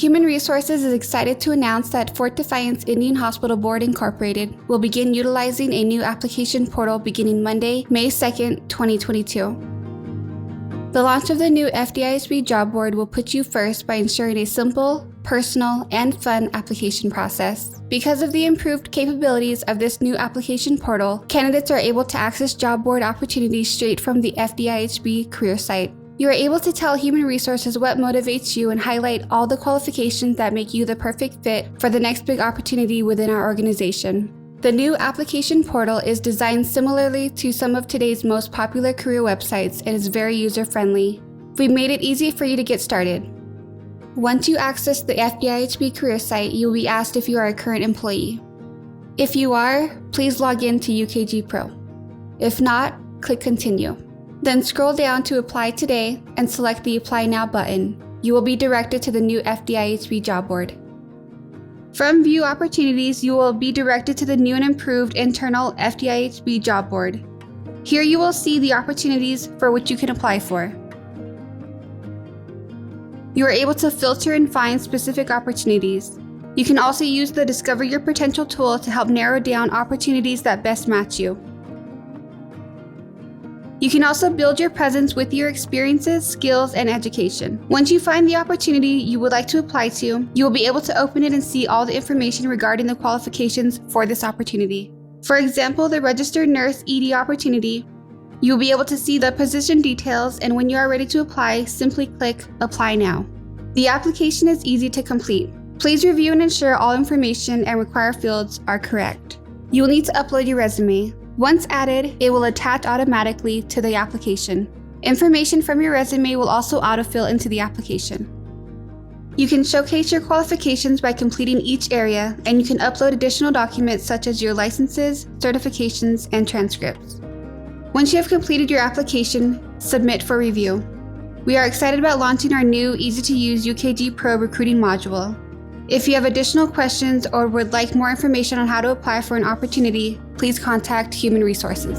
Human Resources is excited to announce that Fort Defiance Indian Hospital Board Incorporated will begin utilizing a new application portal beginning Monday, May 2nd, 2022. The launch of the new FDIHB job board will put you first by ensuring a simple, personal, and fun application process. Because of the improved capabilities of this new application portal, candidates are able to access job board opportunities straight from the FDIHB career site. You are able to tell Human Resources what motivates you and highlight all the qualifications that make you the perfect fit for the next big opportunity within our organization. The new application portal is designed similarly to some of today's most popular career websites and is very user-friendly. We made it easy for you to get started. Once you access the FDIHB career site, you will be asked if you are a current employee. If you are, please log in to UKG Pro. If not, click Continue. Then scroll down to Apply Today and select the Apply Now button. You will be directed to the new FDIHB job board. From View Opportunities, you will be directed to the new and improved internal FDIHB job board. Here you will see the opportunities for which you can apply for. You are able to filter and find specific opportunities. You can also use the Discover Your Potential tool to help narrow down opportunities that best match you. You can also build your presence with your experiences, skills, and education. Once you find the opportunity you would like to apply to, you will be able to open it and see all the information regarding the qualifications for this opportunity. For example, the Registered Nurse ED opportunity, you will be able to see the position details, and when you are ready to apply, simply click Apply Now. The application is easy to complete. Please review and ensure all information and required fields are correct. You will need to upload your resume. Once added, it will attach automatically to the application. Information from your resume will also autofill into the application. You can showcase your qualifications by completing each area, and you can upload additional documents such as your licenses, certifications, and transcripts. Once you have completed your application, submit for review. We are excited about launching our new easy-to-use UKG Pro recruiting module. If you have additional questions or would like more information on how to apply for an opportunity, please contact Human Resources.